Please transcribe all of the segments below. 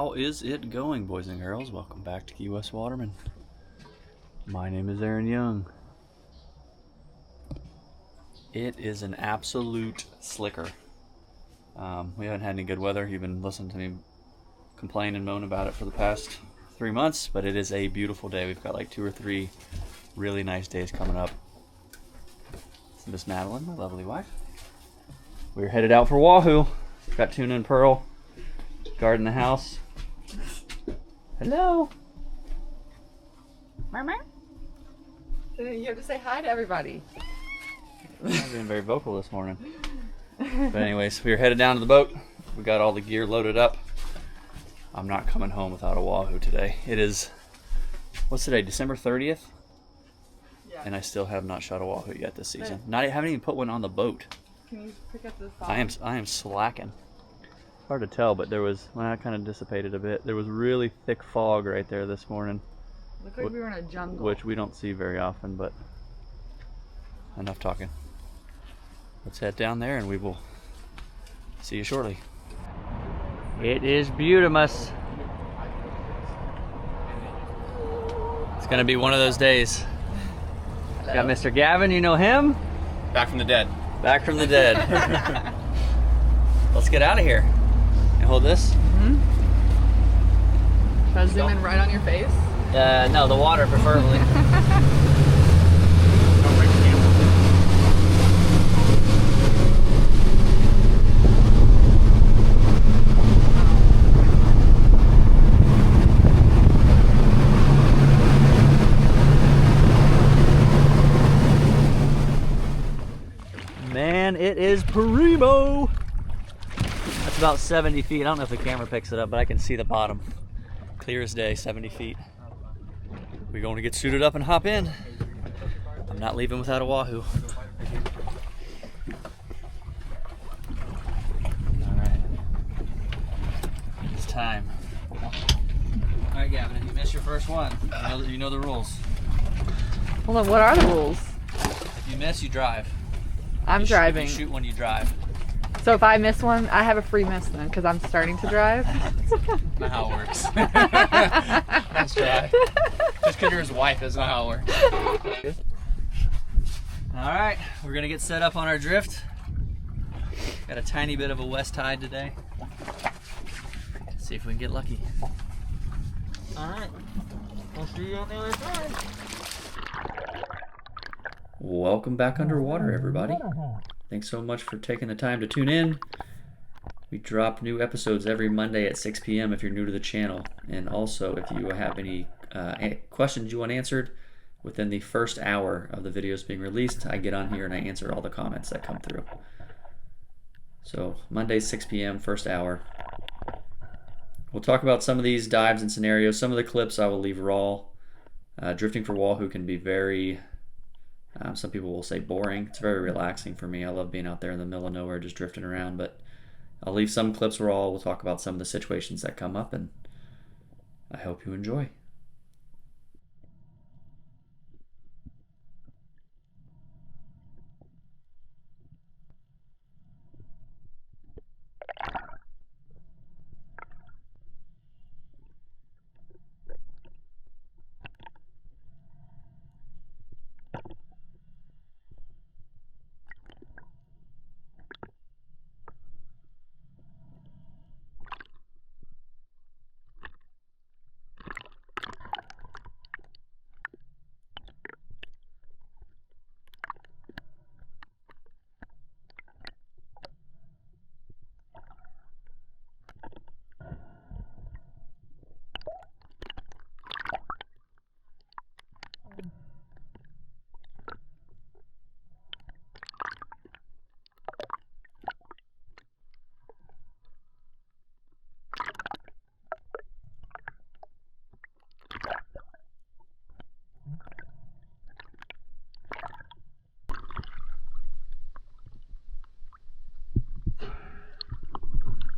How is it going, boys and girls? Welcome back to Key West Waterman. My name is Aaron Young. It is an absolute slicker. We haven't had any good weather. You've been listening to me complain and moan about it for the past 3 months, but it is a beautiful day. We've got like 2 or 3 really nice days coming up. This is Miss Madeline, my lovely wife. We're headed out for Wahoo. Got Tuna and Pearl guarding the house. Hello. Mama. You have to say hi to everybody. I'm not being very vocal this morning. But anyways, we are headed down to the boat. We got all the gear loaded up. I'm not coming home without a Wahoo today. It is, what's today, December 30th? Yeah. And I still have not shot a Wahoo yet this season. Haven't even put one on the boat. Can you pick up this box? I am slacking. Hard to tell, but there was, when I kind of dissipated a bit, there was really thick fog right there this morning. Looked like we were in a jungle. Which we don't see very often, but enough talking. Let's head down there and we will see you shortly. It is beautiful. It's gonna be one of those days. Hello. Got Mr. Gavin, you know him? Back from the dead. Back from the dead. Let's get out of here. And hold this? Mm-hmm. Should I zoom in right on your face? No, the water preferably. Man, it is primo. That's about 70 feet. I don't know if the camera picks it up, but I can see the bottom. Clear as day, 70 feet. We're going to get suited up and hop in. I'm not leaving without a Wahoo. All right. It's time. All right, Gavin, if you miss your first one, you know the rules. Hold on, what are the rules? If you miss, you drive. I'm driving. You shoot when you drive. So if I miss one, I have a free miss then, because I'm starting to drive. Not how it works. Nice try. Just because you're his wife, that's not how it works. All right, we're gonna get set up on our drift. Got a tiny bit of a west tide today. Let's see if we can get lucky. All right, we'll see you on the other side. Welcome back underwater, everybody. Thanks so much for taking the time to tune in. We drop new episodes every Monday at 6 p.m. if you're new to the channel. And also, if you have any questions you want answered within the first hour of the videos being released, I get on here and I answer all the comments that come through. So, Monday, 6 p.m., first hour. We'll talk about some of these dives and scenarios. Some of the clips I will leave raw. Drifting for Wahoo can be very... some people will say boring. It's very relaxing for me. I love being out there in the middle of nowhere just drifting around, but I'll leave some clips raw. We'll talk about some of the situations that come up, and I hope you enjoy.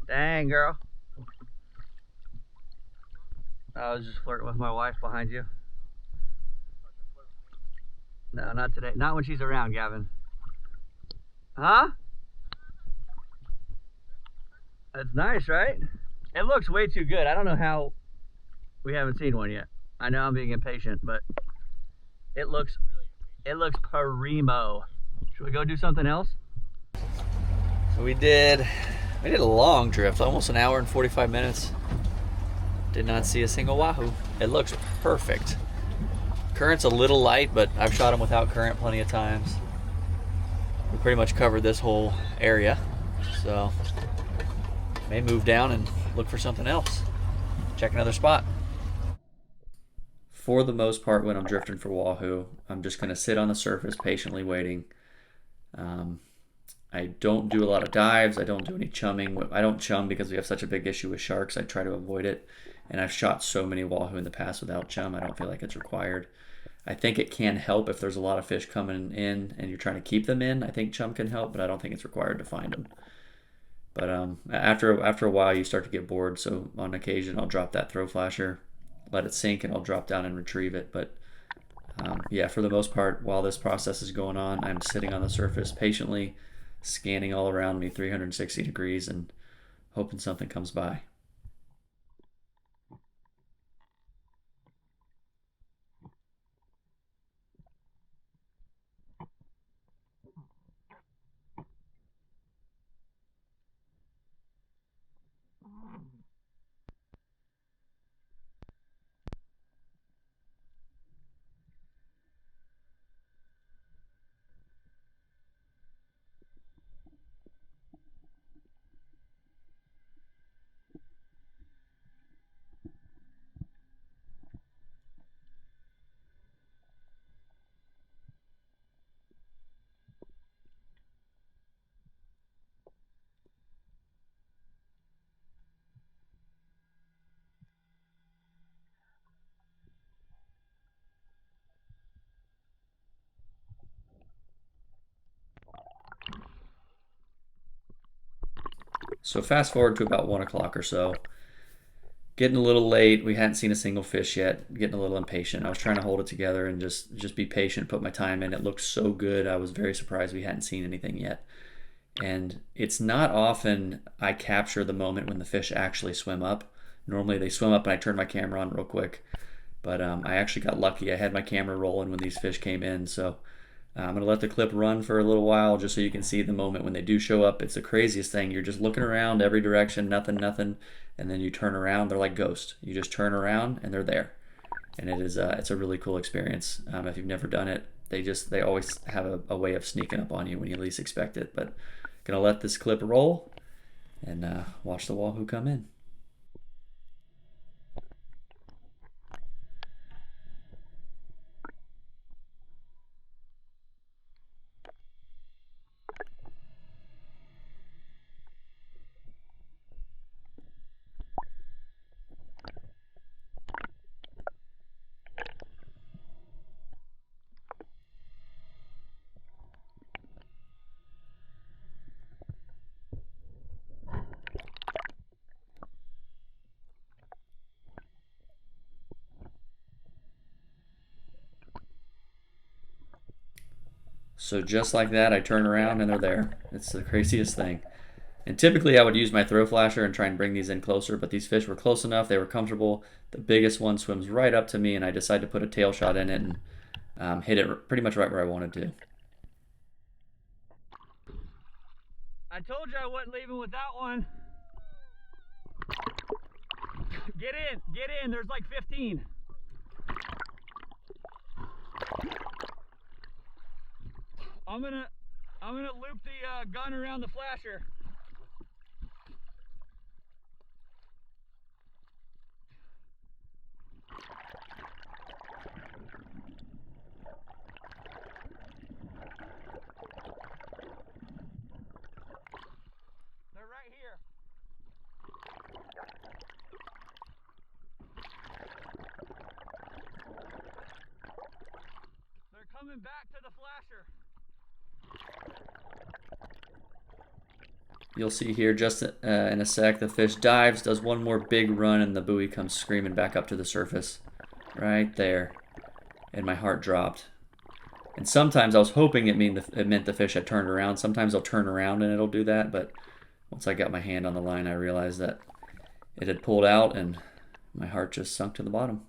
Dang, girl. I was just flirting with my wife behind you. No, not today. Not when she's around, Gavin. Huh? That's nice, right? It looks way too good. I don't know how we haven't seen one yet. I know I'm being impatient, but it looks primo. Should we go do something else? So we did a long drift, almost an hour and 45 minutes. Did not see a single wahoo. It looks perfect. Current's a little light, but I've shot them without current plenty of times. We pretty much covered this whole area, so may move down and look for something else. Check another spot. For the most part, when I'm drifting for wahoo, I'm just gonna sit on the surface patiently waiting. I don't do a lot of dives. I don't do any chumming. I don't chum because we have such a big issue with sharks. I try to avoid it. And I've shot so many wahoo in the past without chum, I don't feel like it's required. I think it can help if there's a lot of fish coming in and you're trying to keep them in. I think chum can help, but I don't think it's required to find them. But after a while, you start to get bored. So on occasion, I'll drop that throw flasher, let it sink, and I'll drop down and retrieve it. But yeah, for the most part, while this process is going on, I'm sitting on the surface patiently, scanning all around me 360 degrees and hoping something comes by. So fast forward to about 1 o'clock or so. Getting a little late. We hadn't seen a single fish yet. Getting a little impatient. I was trying to hold it together and just be patient, put my time in. It looked so good. I was very surprised we hadn't seen anything yet. And it's not often I capture the moment when the fish actually swim up. Normally they swim up and I turn my camera on real quick. But I actually got lucky. I had my camera rolling when these fish came in. So I'm going to let the clip run for a little while just so you can see the moment when they do show up. It's the craziest thing. You're just looking around every direction, nothing, and then you turn around. They're like ghosts. You just turn around and they're there. And it's a really cool experience. If you've never done it, they always have a way of sneaking up on you when you least expect it. But going to let this clip roll and watch the wahoo come in. So just like that, I turn around and they're there. It's the craziest thing. And typically I would use my throw flasher and try and bring these in closer, but these fish were close enough, they were comfortable. The biggest one swims right up to me and I decide to put a tail shot in it and hit it pretty much right where I wanted to. I told you I wasn't leaving with that one. Get in, there's like 15. I'm gonna loop the gun around the flasher. They're right here. They're coming back to the flasher. You'll see here just in a sec, the fish dives, does one more big run, and the buoy comes screaming back up to the surface. Right there. And my heart dropped. And sometimes I was hoping it meant the fish had turned around. Sometimes I'll turn around and it'll do that, but once I got my hand on the line, I realized that it had pulled out, and my heart just sunk to the bottom.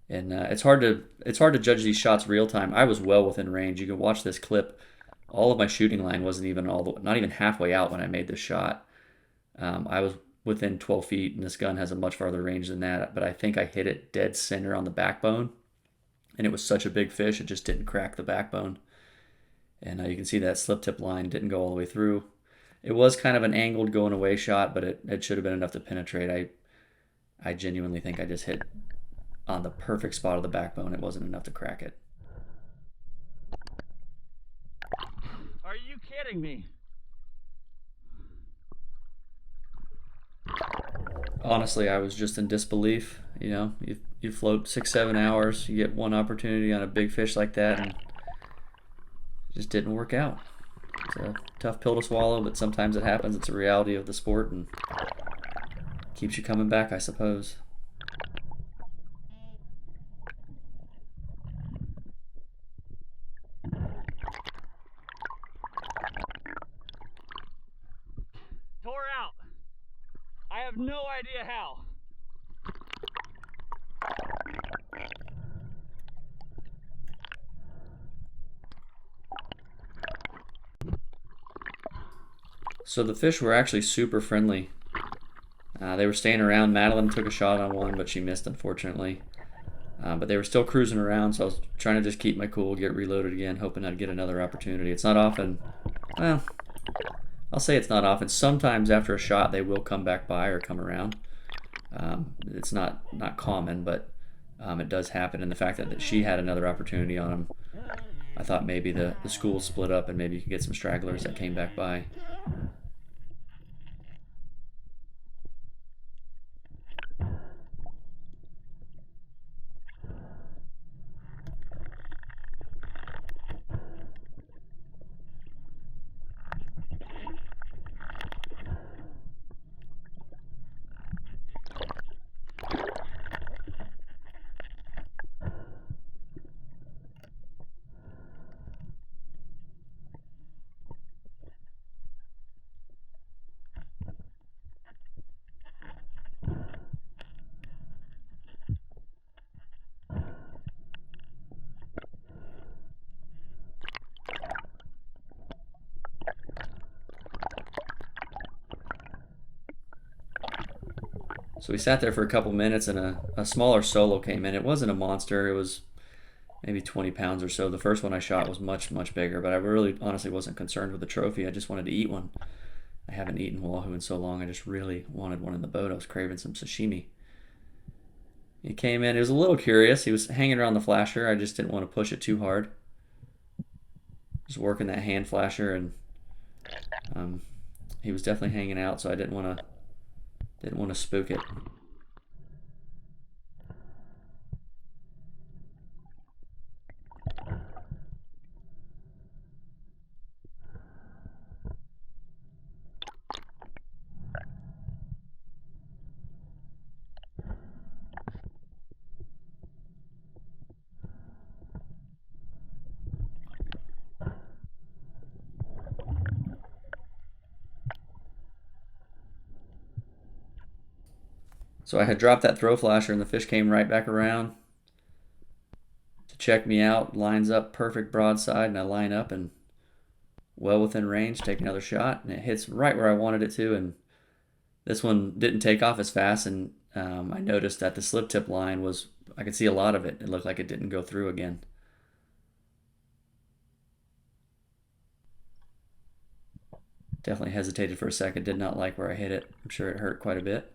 And it's hard to judge these shots real time. I was well within range. You can watch this clip. All of my shooting line wasn't even not even halfway out when I made this shot. I was within 12 feet, and this gun has a much farther range than that. But I think I hit it dead center on the backbone, and it was such a big fish, it just didn't crack the backbone. And you can see that slip tip line didn't go all the way through. It was kind of an angled going away shot, but it should have been enough to penetrate. I genuinely think I just hit on the perfect spot of the backbone. It wasn't enough to crack it. Are you kidding me? Honestly, I was just in disbelief. You know, you float 6-7 hours, you get one opportunity on a big fish like that, and it just didn't work out. It's a tough pill to swallow, but sometimes it happens. It's a reality of the sport, and keeps you coming back, I suppose. Tore out. I have no idea how. So the fish were actually super friendly. They were staying around. Madeleine took a shot on one, but she missed, unfortunately. But they were still cruising around, so I was trying to just keep my cool, get reloaded again, hoping I'd get another opportunity. It's not often. Well, I'll say it's not often. Sometimes after a shot, they will come back by or come around. It's not common, but it does happen. And the fact that she had another opportunity on them, I thought maybe the school split up and maybe you could get some stragglers that came back by. So we sat there for a couple minutes, and a smaller solo came in. It wasn't a monster. It was maybe 20 pounds or so. The first one I shot was much, much bigger, but I really honestly wasn't concerned with the trophy. I just wanted to eat one. I haven't eaten wahoo in so long. I just really wanted one in the boat. I was craving some sashimi. He came in. He was a little curious. He was hanging around the flasher. I just didn't want to push it too hard. Just working that hand flasher, and he was definitely hanging out, so I didn't want to spook it. So I had dropped that throw flasher, and the fish came right back around to check me out. Lines up perfect broadside, and I line up and well within range, take another shot, and it hits right where I wanted it to. And this one didn't take off as fast, and I noticed that the slip tip line was, I could see a lot of it. It looked like it didn't go through again. Definitely hesitated for a second, did not like where I hit it. I'm sure it hurt quite a bit.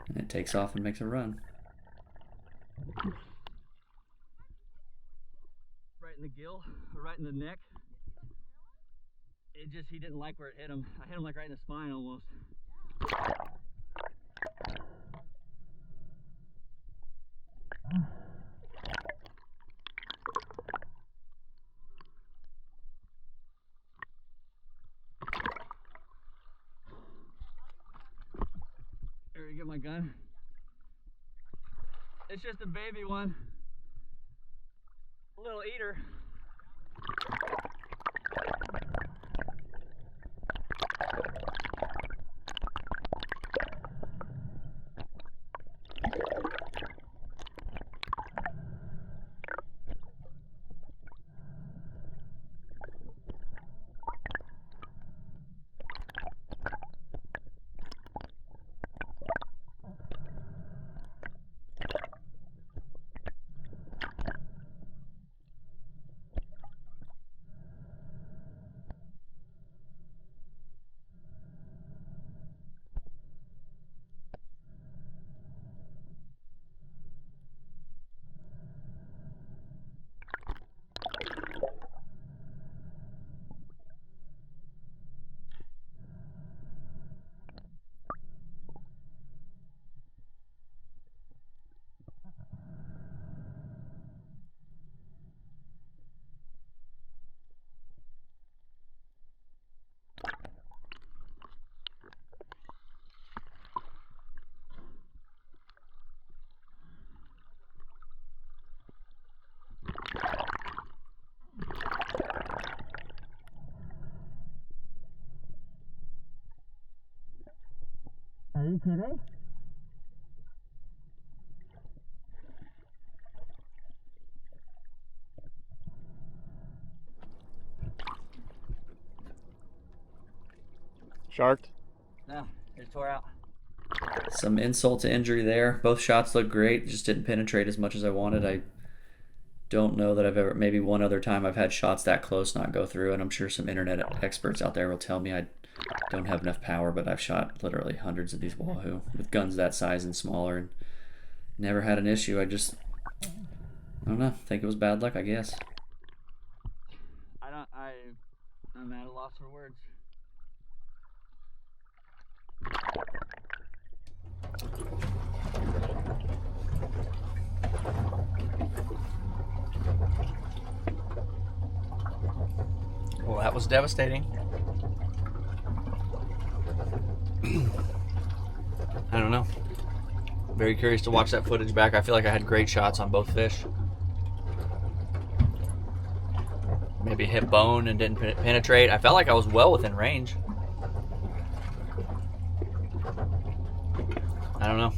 And it takes off and makes a run. Right in the gill, or right in the neck. He didn't like where it hit him. I hit him like right in the spine almost. Here, get my gun. It's just a baby one. A little eater. Are you kidding? Sharked. No, it tore out. Some insult to injury there. Both shots looked great, just didn't penetrate as much as I wanted. I don't know that I've ever, maybe one other time I've had shots that close not go through, and I'm sure some internet experts out there will tell me I don't have enough power, but I've shot literally hundreds of these wahoo with guns that size and smaller and never had an issue. I don't know, think it was bad luck, I guess. I'm at a loss for words. Well, that was devastating. I don't know. Very curious to watch that footage back. I feel like I had great shots on both fish. Maybe hit bone and didn't penetrate. I felt like I was well within range. I don't know.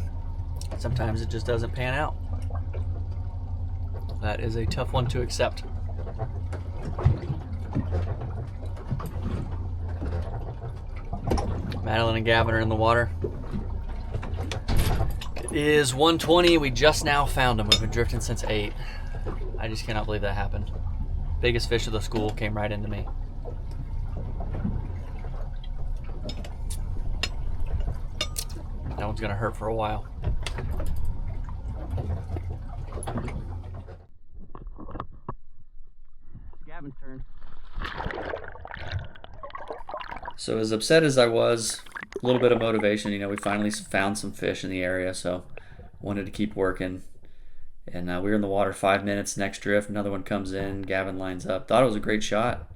Sometimes it just doesn't pan out. That is a tough one to accept. Madeline and Gavin are in the water. It is 1:20. We just now found them. We've been drifting since 8. I just cannot believe that happened. Biggest fish of the school came right into me. That one's gonna hurt for a while. It's Gavin's turn. So as upset as I was, a little bit of motivation. We finally found some fish in the area, so wanted to keep working. And we were in the water 5 minutes. Next drift, another one comes in. Gavin lines up. Thought it was a great shot,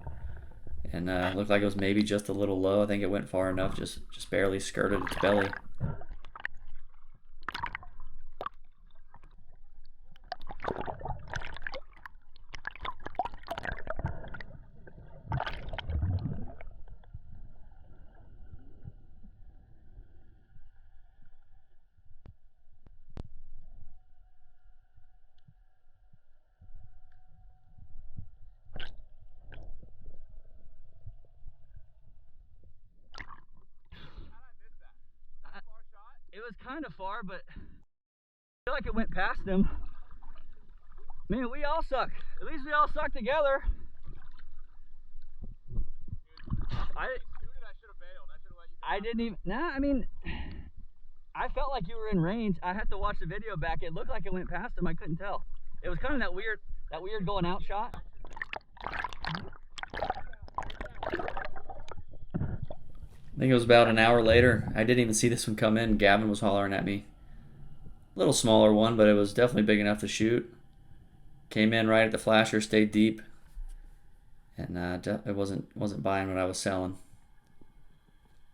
and looked like it was maybe just a little low. I think it went far enough, just barely skirted its belly. It was kind of far, but I feel like it went past him. Man, we all suck. At least we all suck together. I didn't even. Nah, I mean, I felt like you were in range. I had to watch the video back. It looked like it went past him. I couldn't tell. It was kind of that weird going out shot. I think it was about an hour later. I didn't even see this one come in. Gavin was hollering at me. A little smaller one, but it was definitely big enough to shoot. Came in right at the flasher, stayed deep, and it wasn't buying what I was selling.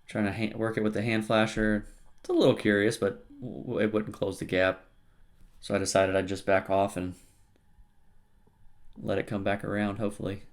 Trying to work it with the hand flasher. It's a little curious, but it wouldn't close the gap. So I decided I'd just back off and let it come back around, hopefully.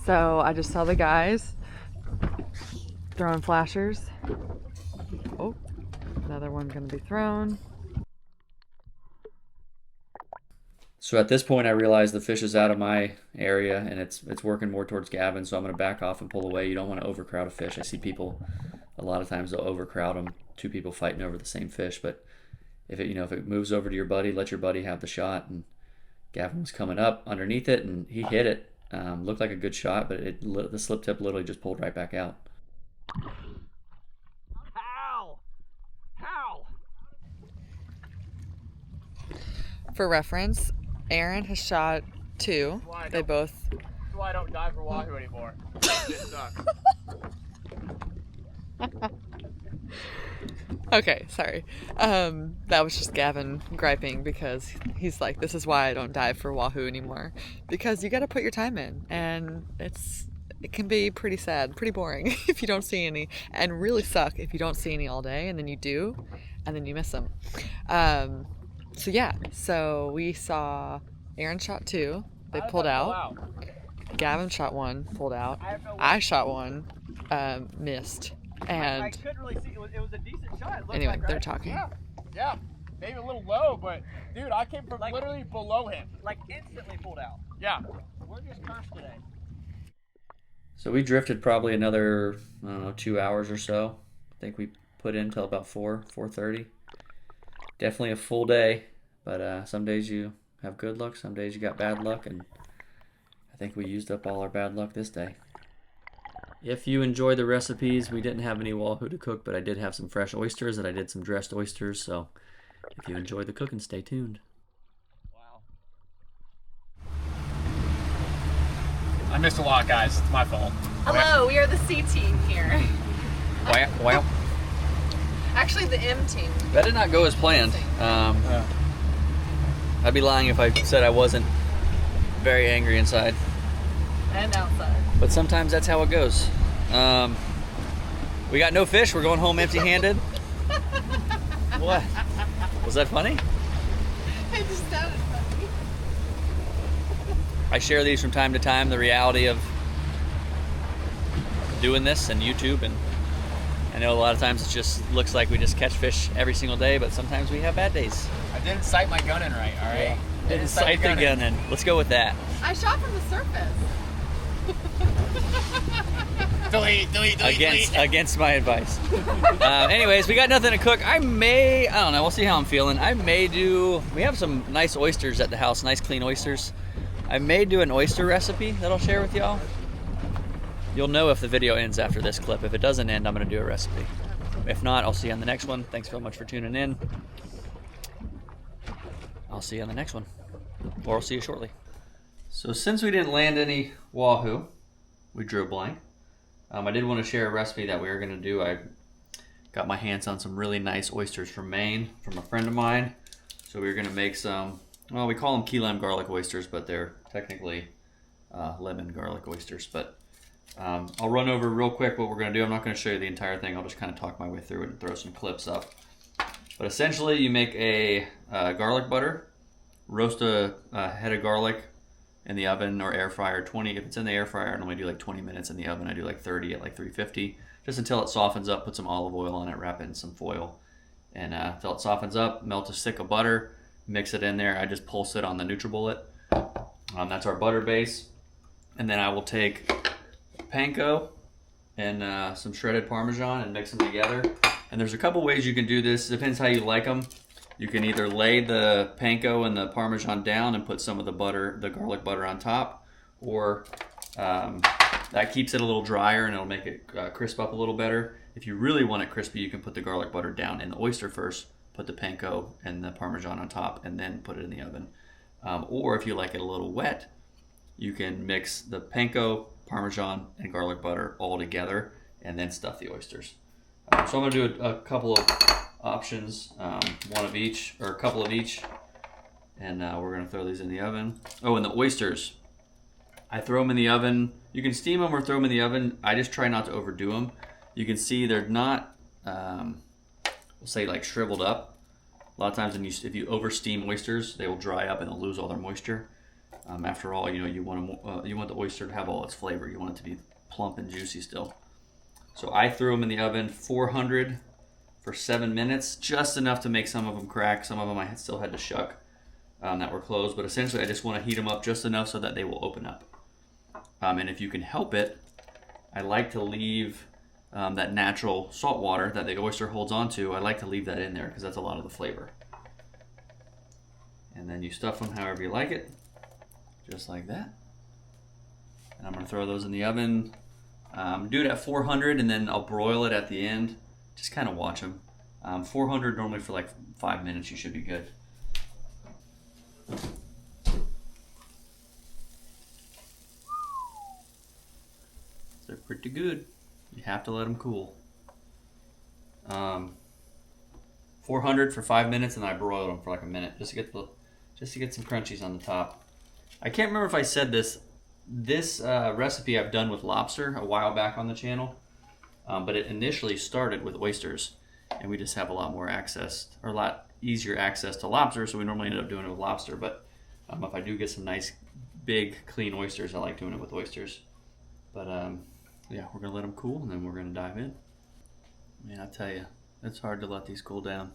So I just saw the guys throwing flashers. Oh, another one gonna be thrown. So at this point, I realized the fish is out of my area and it's working more towards Gavin, so I'm going to back off and pull away. You don't want to overcrowd a fish. I see people, a lot of times they'll overcrowd them, 2 people fighting over the same fish, but if it moves over to your buddy, let your buddy have the shot. And Gavin was coming up underneath it and he hit it. Looked like a good shot, but the slip tip literally just pulled right back out. Ow! for reference, Aaron has shot 2. They both. That's why I don't dive for wahoo anymore. It sucks. Okay, sorry. That was just Gavin griping because he's like, this is why I don't dive for wahoo anymore. Because you got to put your time in, and it can be pretty sad, pretty boring if you don't see any, and really suck if you don't see any all day, and then you do, and then you miss them. So we saw Aaron shot 2. They pulled out. Gavin shot 1, pulled out. I shot 1, missed. And I couldn't really see. It was a decent shot. It looked anyway, like, right? they're talking. Yeah. Maybe a little low, but dude, I came from literally below him. Like instantly pulled out. Yeah. We're just cursed today. So we drifted probably another, I don't know, 2 hours or so. I think we put in till about 4:30. Definitely a full day, but some days you have good luck, some days you got bad luck, and I think we used up all our bad luck this day. If you enjoy the recipes, we didn't have any wahoo to cook, but I did have some fresh oysters and I did some dressed oysters, so if you enjoy the cooking, stay tuned. Wow. I missed a lot, guys. It's my fault. Hello, we are the C team here. Wow. Actually, the M team. That did not go as planned. I'd be lying if I said I wasn't very angry inside. And outside. But sometimes that's how it goes. We got no fish. We're going home empty-handed. What? Was that funny? It just sounded funny. I share these from time to time, the reality of doing this and YouTube, and I know a lot of times it just looks like we just catch fish every single day, but sometimes we have bad days. I didn't sight my gun in right, alright? Didn't sight the gun in. Let's go with that. I shot from the surface. Delete. Against my advice. Anyways, we got nothing to cook. I don't know, we'll see how I'm feeling. We have some nice oysters at the house, nice clean oysters. I may do an oyster recipe that I'll share with y'all. You'll know if the video ends after this clip. If it doesn't end, I'm gonna do a recipe. If not, I'll see you on the next one. Thanks so much for tuning in. I'll see you on the next one, or I'll see you shortly. So since we didn't land any wahoo, we drew a blank. I did want to share a recipe that we were going to do. I got my hands on some really nice oysters from Maine from a friend of mine. So we were going to make some, well, we call them key lime garlic oysters, but they're technically lemon garlic oysters. But I'll run over real quick what we're going to do. I'm not going to show you the entire thing. I'll just kind of talk my way through it and throw some clips up. But essentially you make a garlic butter, roast a head of garlic in the oven or air fryer. 20, if it's in the air fryer, I normally do like 20 minutes. In the oven, I do like 30 at like 350, just until it softens up. Put some olive oil on it, wrap it in some foil, and until it softens up, melt a stick of butter, mix it in there. I just pulse it on the NutriBullet. That's our butter base. And then I will take panko and some shredded Parmesan and mix them together. And there's a couple ways you can do this. Depends how you like them. You can either lay the panko and the Parmesan down and put some of the butter, the garlic butter on top, or that keeps it a little drier and it'll make it crisp up a little better. If you really want it crispy, you can put the garlic butter down in the oyster first, put the panko and the Parmesan on top, and then put it in the oven. Or if you like it a little wet, you can mix the panko, Parmesan, and garlic butter all together and then stuff the oysters. So I'm going to do a couple of options, one of each, or a couple of each, and we're going to throw these in the oven. Oh, and the oysters, I throw them in the oven. You can steam them or throw them in the oven. I just try not to overdo them. You can see they're not, we'll say like shriveled up. A lot of times if you over steam oysters, they will dry up and they'll lose all their moisture. After all, you want the oyster to have all its flavor. You want it to be plump and juicy still. So I threw them in the oven 400 for 7 minutes, just enough to make some of them crack. Some of them I still had to shuck that were closed, but essentially I just want to heat them up just enough so that they will open up. And if you can help it, I like to leave that natural salt water that the oyster holds onto. I like to leave that in there because that's a lot of the flavor. And then you stuff them however you like it, just like that. And I'm going to throw those in the oven. Do it at 400 and then I'll broil it at the end. Just kind of watch them. 400 normally for like 5 minutes, you should be good. They're pretty good. You have to let them cool. 400 for 5 minutes, and I broiled them for like a minute just to get some crunchies on the top. I can't remember if I said this. This recipe I've done with lobster a while back on the channel, but it initially started with oysters, and we just have a lot more access, or a lot easier access to lobster, so we normally end up doing it with lobster. But if I do get some nice, big, clean oysters, I like doing it with oysters. But yeah, we're gonna let them cool, and then we're gonna dive in. Man, I tell you, it's hard to let these cool down.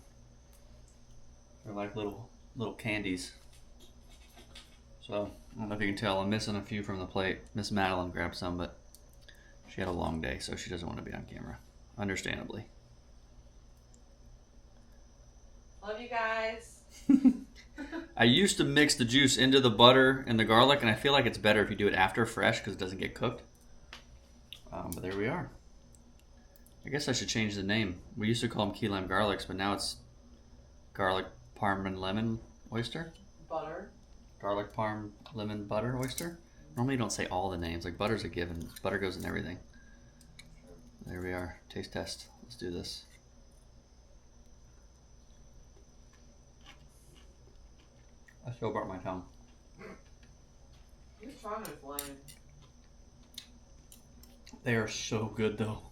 They're like little candies. So, I don't know if you can tell, I'm missing a few from the plate. Miss Madeline grabbed some, but she had a long day, so she doesn't want to be on camera. Understandably. Love you guys. I used to mix the juice into the butter and the garlic, and I feel like it's better if you do it after fresh because it doesn't get cooked. But there we are. I guess I should change the name. We used to call them key lime garlics, but now it's garlic parm and lemon oyster. Butter. Garlic parm lemon butter oyster. Normally you don't say all the names. Like butter's a given. Butter goes in everything. There we are. Taste test. Let's do this. I still burnt my tongue. Your tongue is lame. They are so good though.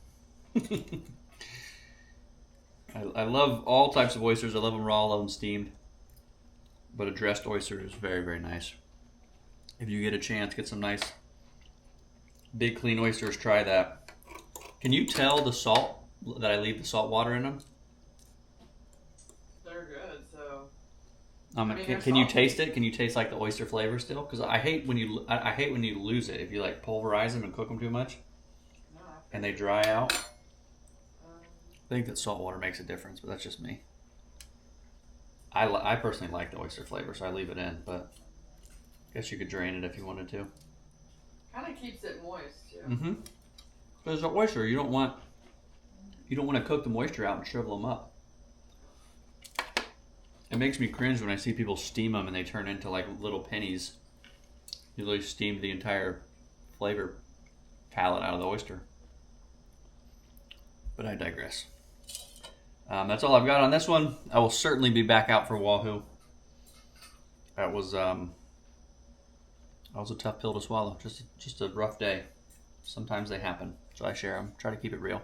I love all types of oysters. I love them raw, I love them steamed. But a dressed oyster is very, very nice. If you get a chance, get some nice big clean oysters, try that. Can you tell the salt that I leave the salt water in them? They're good, so. Can you taste it? Can you taste like the oyster flavor still? Because I hate when you lose it if you like pulverize them and cook them too much, and they dry out. I think that salt water makes a difference, but that's just me. I personally like the oyster flavor, so I leave it in. But I guess you could drain it if you wanted to. Kind of keeps it moist too. Mm-hmm. Because the oyster, you don't want to cook the moisture out and shrivel them up. It makes me cringe when I see people steam them and they turn into like little pennies. You literally steamed the entire flavor palette out of the oyster. But I digress. That's all I've got on this one. I will certainly be back out for wahoo. That was a tough pill to swallow. Just a rough day. Sometimes they happen, so I share them. Try to keep it real.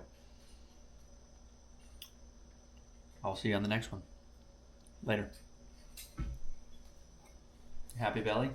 I'll see you on the next one. Later. Happy belly?